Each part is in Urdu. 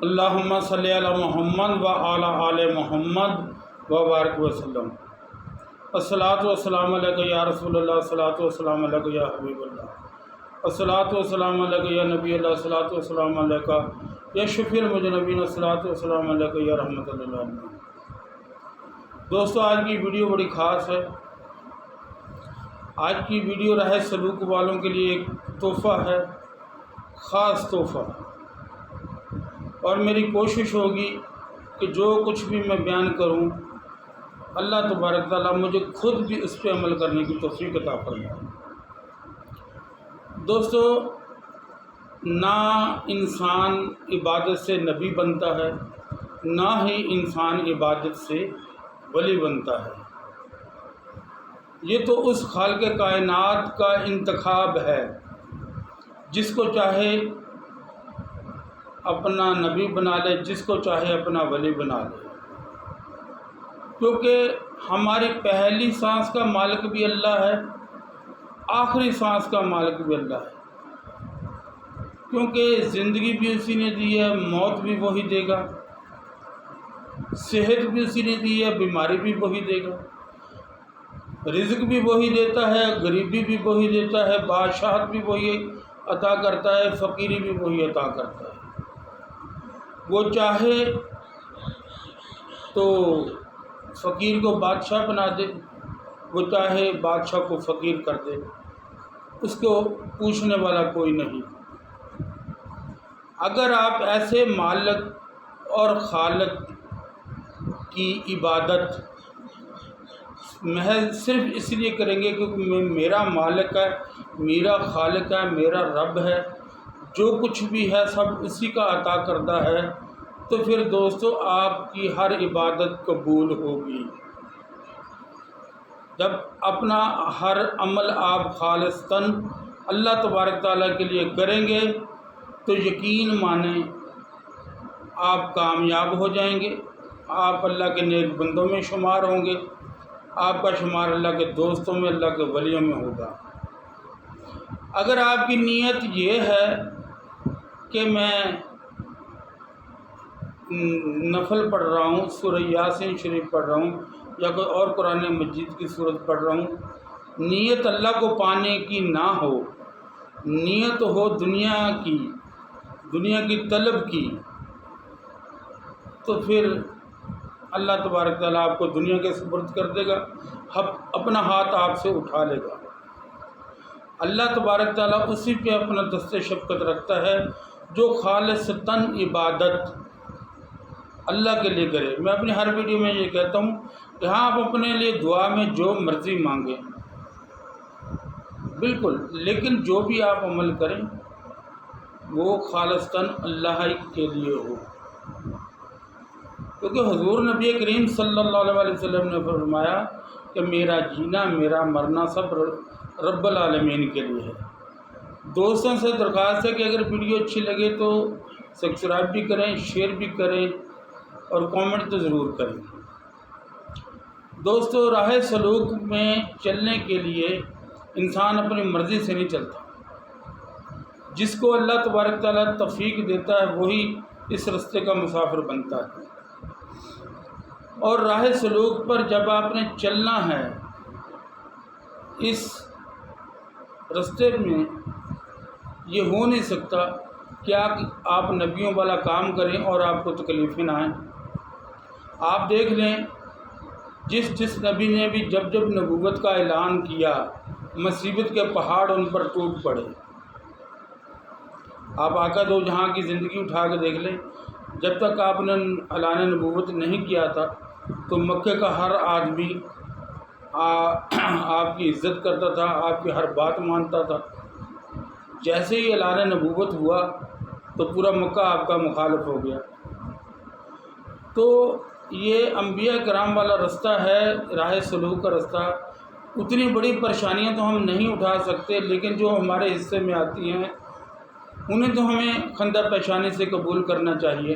اللہم صلی علی محمد و علی آل محمد و بارک وسلم۔ الصلاۃ والسلام علیکہ یا رسول اللہ، الصلاۃ والسلام علیکہ یا حبیب اللہ، الصلاۃ والسلام علیکہ یا نبی اللہ، الصلاۃ والسلام علیکہ یا شفیع المذنبین، الصلاۃ والسلام علیکہ یا رحمۃ للعالمین۔ دوستو، آج کی ویڈیو بڑی خاص ہے۔ آج کی ویڈیو راہ سلوک والوں کے لیے ایک تحفہ ہے، خاص تحفہ، اور میری کوشش ہوگی کہ جو کچھ بھی میں بیان کروں اللہ تبارک تعالیٰ مجھے خود بھی اس پہ عمل کرنے کی توفیق عطا فرمائے۔ دوستو، نہ انسان عبادت سے نبی بنتا ہے، نہ ہی انسان عبادت سے ولی بنتا ہے۔ یہ تو اس خالق کائنات کا انتخاب ہے، جس کو چاہے اپنا نبی بنا لے، جس کو چاہے اپنا ولی بنا لے، کیونکہ ہماری پہلی سانس کا مالک بھی اللہ ہے، آخری سانس کا مالک بھی اللہ ہے، کیونکہ زندگی بھی اسی نے دی ہے، موت بھی وہی دے گا، صحت بھی اسی نے دی ہے، بیماری بھی وہی دے گا، رزق بھی وہی دیتا ہے، غریبی بھی وہی دیتا ہے، بادشاہت بھی وہی عطا کرتا ہے، فقیری بھی وہی عطا کرتا ہے۔ وہ چاہے تو فقیر کو بادشاہ بنا دے، وہ چاہے بادشاہ کو فقیر کر دے، اس کو پوچھنے والا کوئی نہیں۔ اگر آپ ایسے مالک اور خالق کی عبادت محض صرف اس لیے کریں گے کیونکہ میرا مالک ہے، میرا خالق ہے، میرا رب ہے، جو کچھ بھی ہے سب اسی کا عطا کردہ ہے، تو پھر دوستو آپ کی ہر عبادت قبول ہوگی۔ جب اپنا ہر عمل آپ خالصتاً اللہ تبارک تعالیٰ کے لیے کریں گے تو یقین مانیں آپ کامیاب ہو جائیں گے، آپ اللہ کے نیک بندوں میں شمار ہوں گے، آپ کا شمار اللہ کے دوستوں میں، اللہ کے ولیوں میں ہوگا۔ اگر آپ کی نیت یہ ہے کہ میں نفل پڑھ رہا ہوں، سورہ یاسین شریف پڑھ رہا ہوں یا کوئی اور قرآن مجید کی صورت پڑھ رہا ہوں، نیت اللہ کو پانے کی نہ ہو، نیت ہو دنیا کی طلب کی، تو پھر اللہ تبارک تعالیٰ آپ کو دنیا کے سپرد کر دے گا، اپنا ہاتھ آپ سے اٹھا لے گا۔ اللہ تبارک تعالیٰ اسی پہ اپنا دست شفقت رکھتا ہے جو خالصتاً عبادت اللہ کے لیے کرے۔ میں اپنی ہر ویڈیو میں یہ کہتا ہوں کہ ہاں آپ اپنے لیے دعا میں جو مرضی مانگیں، بالکل، لیکن جو بھی آپ عمل کریں وہ خالصتاً اللہ ہی کے لیے ہو، کیونکہ حضور نبی کریم صلی اللہ علیہ وسلم نے فرمایا کہ میرا جینا میرا مرنا سب رب العالمین کے لیے ہے۔ دوستوں سے درخواست ہے کہ اگر ویڈیو اچھی لگے تو سبسکرائب بھی کریں، شیئر بھی کریں اور کامنٹ تو ضرور کریں۔ دوستو، راہ سلوک میں چلنے کے لیے انسان اپنی مرضی سے نہیں چلتا، جس کو اللہ تبارک تعالیٰ توفیق دیتا ہے وہی اس راستے کا مسافر بنتا ہے۔ اور راہ سلوک پر جب آپ نے چلنا ہے، اس راستے میں یہ ہو نہیں سکتا کہ آپ نبیوں والا کام کریں اور آپ کو تکلیفیں نہ آئیں۔ آپ دیکھ لیں جس نبی نے بھی جب نبوت کا اعلان کیا، مصیبت کے پہاڑ ان پر ٹوٹ پڑے۔ آپ آقا دو جہاں کی زندگی اٹھا کے دیکھ لیں، جب تک آپ نے اعلان نبوت نہیں کیا تھا تو مکے کا ہر آدمی آپ کی عزت کرتا تھا، آپ کی ہر بات مانتا تھا۔ جیسے ہی اعلان نبوت ہوا تو پورا مکہ آپ کا مخالف ہو گیا۔ تو یہ انبیاء کرام والا راستہ ہے، راہ سلوک کا راستہ۔ اتنی بڑی پریشانیاں تو ہم نہیں اٹھا سکتے، لیکن جو ہمارے حصے میں آتی ہیں انہیں تو ہمیں خندہ پیشانی سے قبول کرنا چاہیے۔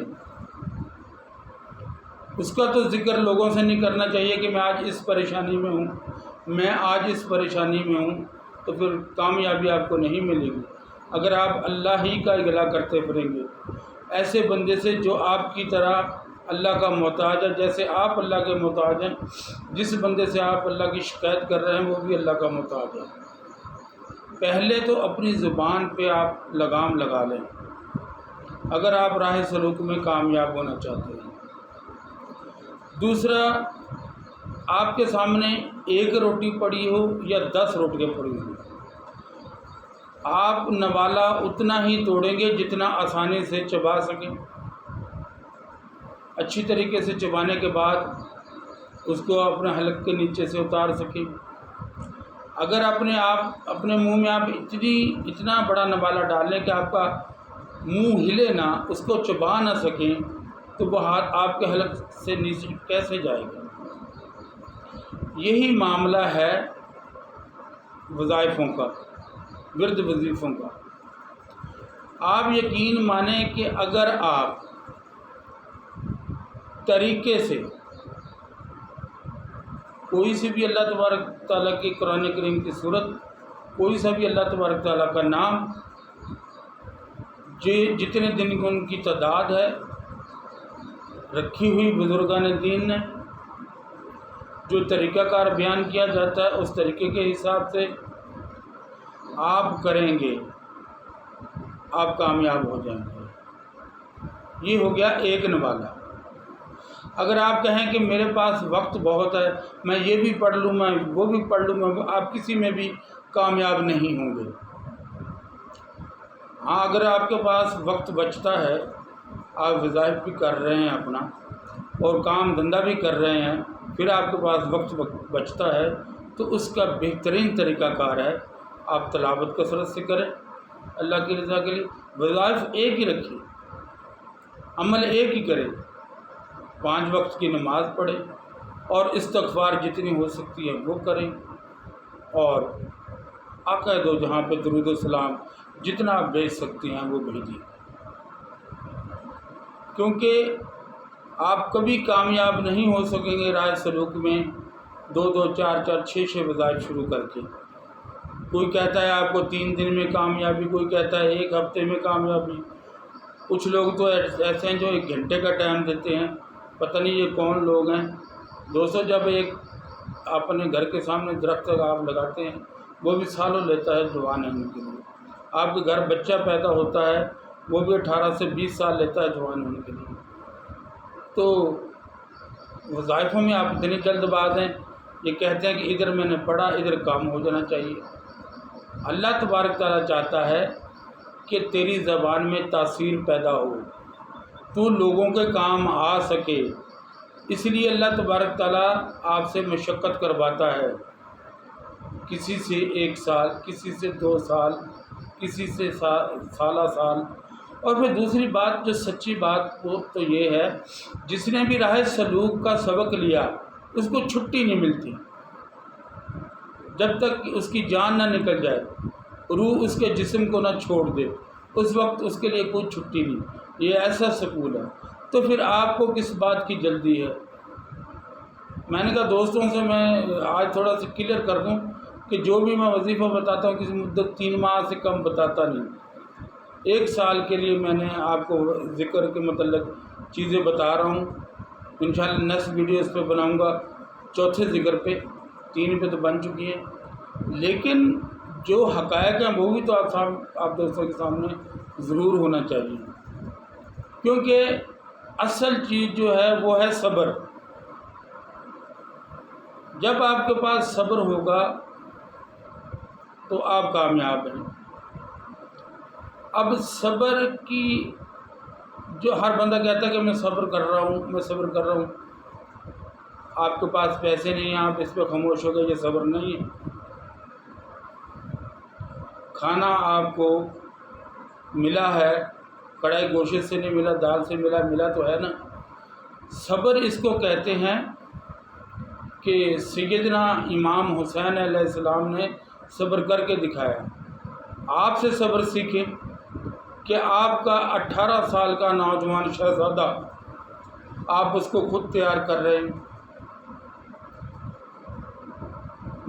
اس کا تو ذکر لوگوں سے نہیں کرنا چاہیے کہ میں آج اس پریشانی میں ہوں، میں آج اس پریشانی میں ہوں، تو پھر کامیابی آپ کو نہیں ملے گی۔ اگر آپ اللہ ہی کا اگلا کرتے پھریں گے، ایسے بندے سے جو آپ کی طرح اللہ کا محتاج ہے، جیسے آپ اللہ کے محتاج ہیں۔ جس بندے سے آپ اللہ کی شکایت کر رہے ہیں وہ بھی اللہ کا محتاج ہے۔ پہلے تو اپنی زبان پہ آپ لگام لگا لیں اگر آپ راہ سلوک میں کامیاب ہونا چاہتے ہیں۔ دوسرا، آپ کے سامنے ایک روٹی پڑی ہو یا 10 روٹیاں پڑی ہوں، آپ نوالا اتنا ہی توڑیں گے جتنا آسانی سے چبا سکیں۔ اچھی طریقے سے چبانے کے بعد اس کو اپنے حلق کے نیچے سے اتار سکیں۔ اگر اپنے منہ میں آپ اتنا بڑا نوالا ڈال لیں کہ آپ کا منہ ہلے نہ، اس کو چبا نہ سکیں، تو وہ ہاتھ آپ کے حلق سے نیچے کیسے جائے گا؟ یہی معاملہ ہے وظائفوں کا، ورد وظیفوں کا۔ آپ یقین مانیں کہ اگر آپ طریقے سے کوئی سی بھی اللہ تبارک تعالیٰ کی قرآن کریم کی صورت، کوئی سا بھی اللہ تبارک تعالیٰ کا نام، جتنے دن کی ان کی تعداد ہے رکھی ہوئی بزرگان دین نے، جو طریقہ کار بیان کیا جاتا ہے اس طریقے کے حساب سے آپ کریں گے، آپ کامیاب ہو جائیں گے۔ یہ ہو گیا ایک نوالا۔ اگر آپ کہیں کہ میرے پاس وقت بہت ہے، میں یہ بھی پڑھ لوں، میں وہ بھی پڑھ لوں، میں آپ کسی میں بھی کامیاب نہیں ہوں گے۔ ہاں، اگر آپ کے پاس وقت بچتا ہے، آپ وظائف بھی کر رہے ہیں اپنا اور کام دھندہ بھی کر رہے ہیں، پھر آپ کے پاس وقت بچتا ہے، تو اس کا بہترین طریقہ کار ہے آپ تلاوت کثرت سے کریں اللہ کی رضا کے لیے۔ وظائف ایک ہی رکھیں، عمل ایک ہی کریں، 5 وقت کی نماز پڑھیں اور استغفار جتنی ہو سکتی ہے وہ کریں، اور آقا دو جہاں پہ درود و سلام جتنا آپ بھیج سکتے ہیں وہ بھیجیں، کیونکہ آپ کبھی کامیاب نہیں ہو سکیں گے راہ سلوک میں 2 4 6 وظائف شروع کر کے۔ کوئی کہتا ہے آپ کو 3 دن میں کامیابی، کوئی کہتا ہے 1 ہفتے میں کامیابی، کچھ لوگ تو ایسے ہیں جو 1 گھنٹے کا ٹائم دیتے ہیں، پتہ نہیں یہ کون لوگ ہیں۔ دوستو، جب ایک اپنے گھر کے سامنے درخت آپ لگاتے ہیں، وہ بھی سالوں لیتا ہے جوان ہونے کے لیے۔ آپ کے گھر بچہ پیدا ہوتا ہے، وہ بھی 18 سے 20 سال لیتا ہے جوان ہونے کے لیے۔ تو وظائفوں میں آپ اتنی جلد باز ہیں، یہ کہتے ہیں کہ ادھر میں نے پڑھا، ادھر کام ہو جانا چاہیے۔ اللہ تبارک تعالیٰ چاہتا ہے کہ تیری زبان میں تاثیر پیدا ہو، تو لوگوں کے کام آ سکے، اس لیے اللہ تبارک تعالیٰ آپ سے مشقت کرواتا ہے، کسی سے 1 سال، کسی سے 2 سال، کسی سے سالہ سال۔ اور پھر دوسری بات جو سچی بات وہ تو یہ ہے، جس نے بھی راہ سلوک کا سبق لیا اس کو چھٹی نہیں ملتی جب تک اس کی جان نہ نکل جائے، روح اس کے جسم کو نہ چھوڑ دے، اس وقت اس کے لیے کوئی چھٹی نہیں۔ یہ ایسا سکول ہے، تو پھر آپ کو کس بات کی جلدی ہے؟ میں نے کہا دوستوں سے میں آج تھوڑا سا کلیئر کر دوں کہ جو بھی میں وظیفہ بتاتا ہوں کسی مدت 3 ماہ سے کم بتاتا نہیں، 1 سال کے لیے میں نے آپ کو ذکر کے متعلق چیزیں بتا رہا ہوں۔ انشاءاللہ نیکسٹ ویڈیو اس پہ بناؤں گا، 4تھے ذکر پہ، 3 پہ تو بن چکی ہے، لیکن جو حقائق ہیں وہ بھی تو آپ دوستوں کے سامنے ضرور ہونا چاہیے، کیونکہ اصل چیز جو ہے وہ ہے صبر۔ جب آپ کے پاس صبر ہوگا تو آپ کامیاب ہیں۔ اب صبر کی جو ہر بندہ کہتا ہے کہ میں صبر کر رہا ہوں، میں صبر کر رہا ہوں، آپ کے پاس پیسے نہیں ہیں، آپ اس پہ خاموش ہو گئے، یہ صبر نہیں ہے۔ کھانا آپ کو ملا ہے، کڑھائی گوشت سے نہیں ملا، دال سے ملا تو ہے نا۔ صبر اس کو کہتے ہیں کہ سیدنا امام حسین علیہ السلام نے صبر کر کے دکھایا۔ آپ سے صبر سیکھیں کہ آپ کا 18 سال کا نوجوان شہزادہ، آپ اس کو خود تیار کر رہے ہیں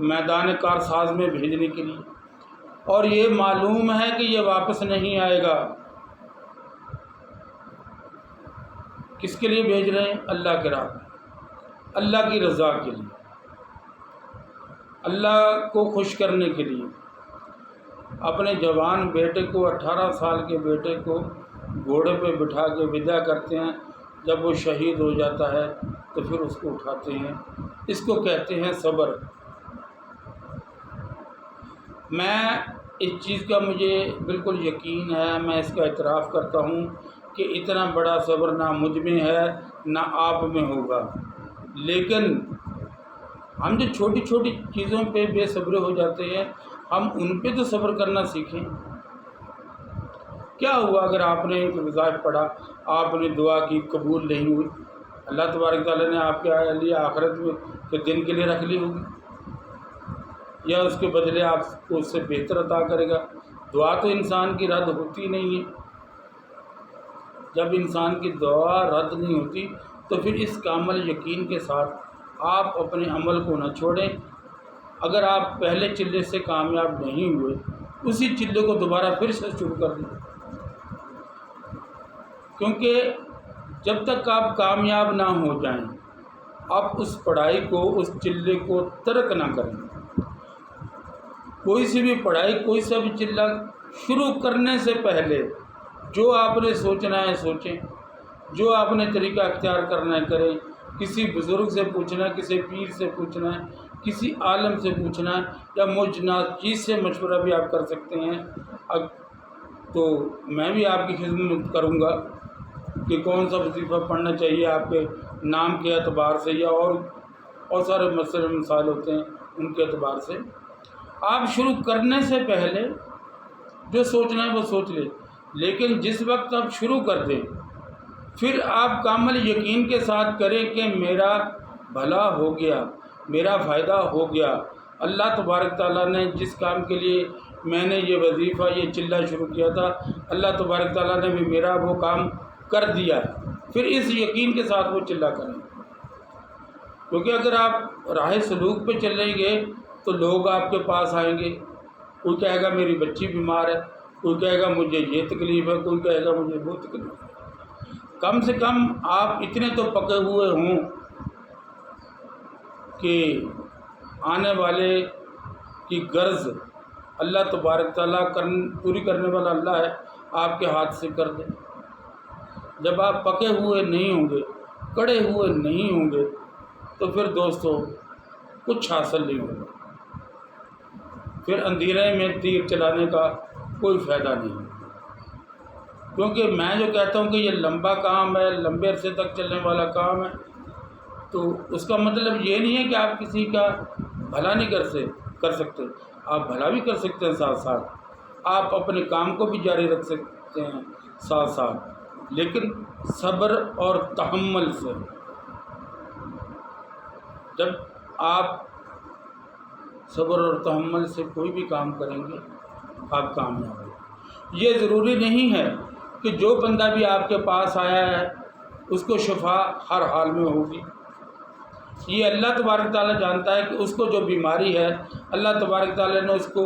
میدان کارساز میں بھیجنے کے لیے، اور یہ معلوم ہے کہ یہ واپس نہیں آئے گا۔ کس کے لیے بھیج رہے ہیں؟ اللہ کے راہ میں، اللہ کی رضا کے لیے، اللہ کو خوش کرنے کے لیے۔ اپنے جوان بیٹے کو، 18 سال کے بیٹے کو گھوڑے پہ بٹھا کے ودا کرتے ہیں، جب وہ شہید ہو جاتا ہے تو پھر اس کو اٹھاتے ہیں، اس کو کہتے ہیں صبر۔ میں اس چیز کا مجھے بالکل یقین ہے، میں اس کا اعتراف کرتا ہوں کہ اتنا بڑا صبر نہ مجھ میں ہے نہ آپ میں ہوگا، لیکن ہم جو چھوٹی چھوٹی چیزوں پہ بے صبر ہو جاتے ہیں، ہم ان پہ تو صبر کرنا سیکھیں۔ کیا ہوا اگر آپ نے ایک وظائف پڑھا، آپ نے دعا کی، قبول نہیں ہوئی، اللہ تبارک تعالیٰ نے آپ کے لیے آخرت میں کے دن کے لیے رکھ لی ہوگی، یا اس کے بدلے آپ کو اس سے بہتر عطا کرے گا۔ دعا تو انسان کی رد ہوتی نہیں ہے۔ جب انسان کی دعا رد نہیں ہوتی تو پھر اس کامل یقین کے ساتھ آپ اپنے عمل کو نہ چھوڑیں۔ اگر آپ پہلے چلے سے کامیاب نہیں ہوئے، اسی چلے کو دوبارہ پھر سے شروع کر دیں، کیونکہ جب تک آپ کامیاب نہ ہو جائیں، آپ اس پڑھائی کو، اس چلے کو ترک نہ کریں۔ کوئی سی بھی پڑھائی، کوئی سا بھی چلہ شروع کرنے سے پہلے جو آپ نے سوچنا ہے سوچیں، جو آپ نے طریقہ اختیار کرنا ہے کریں۔ کسی بزرگ سے پوچھنا ہے، کسی پیر سے پوچھنا ہے، کسی عالم سے پوچھنا ہے، یا مجھ ناچیز سے مشورہ بھی آپ کر سکتے ہیں۔ تو میں بھی آپ کی خدمت کروں گا کہ کون سا وظیفہ پڑھنا چاہیے آپ کے نام کے اعتبار سے، یا اور سارے مسئلے مسائل ہوتے ہیں ان کے اعتبار سے۔ آپ شروع کرنے سے پہلے جو سوچنا ہے وہ سوچ لیں، لیکن جس وقت آپ شروع کر دیں پھر آپ کامل یقین کے ساتھ کریں کہ میرا بھلا ہو گیا، میرا فائدہ ہو گیا۔ اللہ تبارک تعالیٰ نے جس کام کے لیے میں نے یہ وظیفہ، یہ چلہ شروع کیا تھا، اللہ تبارک تعالیٰ نے بھی میرا وہ کام کر دیا۔ پھر اس یقین کے ساتھ وہ چلہ کریں، کیونکہ اگر آپ راہ سلوک پہ چلیں گے تو لوگ آپ کے پاس آئیں گے، کوئی کہے گا میری بچی بیمار ہے، کوئی کہے گا مجھے یہ تکلیف ہے، کوئی کہے گا مجھے وہ تکلیف ہے۔ کم سے کم آپ اتنے تو پکے ہوئے ہوں کہ آنے والے کی غرض اللہ تبارک تعالیٰ پوری کرنے والا اللہ ہے، آپ کے ہاتھ سے کر دے۔ جب آپ پکے ہوئے نہیں ہوں گے، کڑے ہوئے نہیں ہوں گے، تو پھر دوستو کچھ حاصل نہیں ہوگا، پھر اندھیرے میں تیر چلانے کا کوئی فائدہ نہیں، کیونکہ میں جو کہتا ہوں کہ یہ لمبا کام ہے، لمبے عرصے تک چلنے والا کام ہے، تو اس کا مطلب یہ نہیں ہے کہ آپ کسی کا بھلا نہیں کر سکتے، آپ بھلا بھی کر سکتے ہیں، ساتھ ساتھ آپ اپنے کام کو بھی جاری رکھ سکتے ہیں ساتھ ساتھ، لیکن صبر اور تحمل سے۔ جب آپ صبر اور تحمل سے کوئی بھی کام کریں گے، آپ کامیاب ہوں۔ یہ ضروری نہیں ہے کہ جو بندہ بھی آپ کے پاس آیا ہے اس کو شفا ہر حال میں ہوگی۔ یہ اللہ تبارک تعالیٰ جانتا ہے کہ اس کو جو بیماری ہے، اللہ تبارک تعالیٰ نے اس کو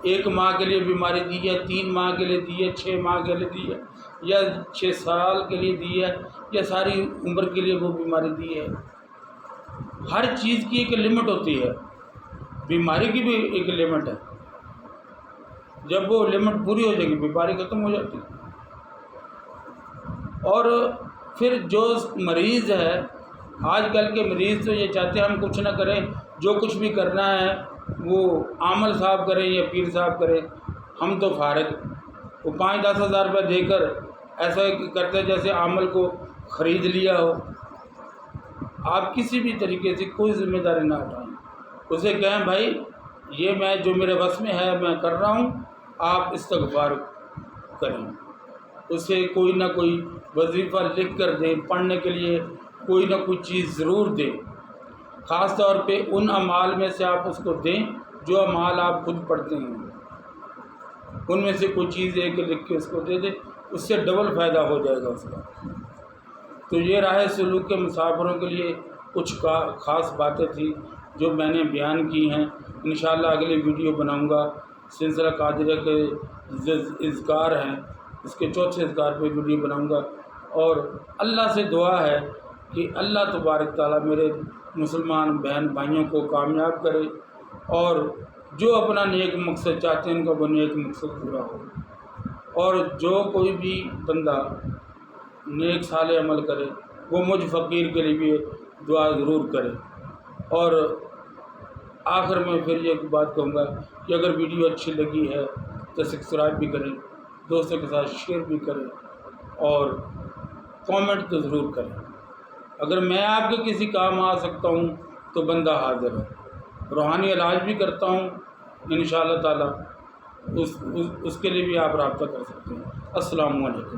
1 ماہ کے لیے بیماری دی ہے، 3 ماہ کے لیے دی ہے، 6 ماہ کے لیے دی ہے، یا 6 سال کے لیے دی ہے، یا ساری عمر کے لیے وہ بیماری دی ہے۔ ہر چیز کی ایک لمٹ ہوتی ہے، بیماری کی بھی ایک لمٹ ہے۔ جب وہ لمٹ پوری ہو جائے گی، بیماری ختم ہو جاتی ہے۔ اور پھر جو مریض ہے، آج کل کے مریض تو یہ چاہتے ہیں ہم کچھ نہ کریں، جو کچھ بھی کرنا ہے وہ عامل صاحب کریں یا پیر صاحب کریں، ہم تو فارغ۔ وہ 5-10 ہزار روپے دے کر ایسا کرتے ہیں جیسے عامل کو خرید لیا ہو۔ آپ کسی بھی طریقے سے کوئی ذمہ داری نہ اٹھائیں، اسے کہیں بھائی یہ جو میرے بس میں ہے میں کر رہا ہوں، آپ استغفار کریں، اسے کوئی نہ کوئی وظیفہ لکھ کر دیں، پڑھنے کے لیے کوئی نہ کوئی چیز ضرور دیں۔ خاص طور پہ ان اعمال میں سے آپ اس کو دیں جو اعمال آپ خود پڑھتے ہیں، ان میں سے کوئی چیز ایک لکھ کے اس کو دے دیں، اس سے ڈبل فائدہ ہو جائے گا اس کا۔ تو یہ راہ سلوک کے مسافروں کے لیے کچھ خاص باتیں تھیں جو میں نے بیان کی ہیں۔ انشاءاللہ اگلی ویڈیو بناؤں گا، سلسلہ قادریہ کے اذکار ہیں، اس کے چوتھے اذکار پہ ویڈیو بناؤں گا۔ اور اللہ سے دعا ہے کہ اللہ تبارک تعالیٰ میرے مسلمان بہن بھائیوں کو کامیاب کرے، اور جو اپنا نیک مقصد چاہتے ہیں ان کا وہ نیک مقصد پورا ہو، اور جو کوئی بھی بندہ نیک صالح عمل کرے وہ مجھ فقیر کے لیے بھی دعا ضرور کرے۔ اور آخر میں پھر یہ بات کہوں گا کہ اگر ویڈیو اچھی لگی ہے تو سبسکرائب بھی کریں، دوستوں کے ساتھ شیئر بھی کریں، اور کامنٹ تو ضرور کریں۔ اگر میں آپ کے کسی کام آ سکتا ہوں تو بندہ حاضر ہے۔ روحانی علاج بھی کرتا ہوں انشاءاللہ تعالی، اس کے لیے بھی آپ رابطہ کر سکتے ہیں۔ السلام علیکم۔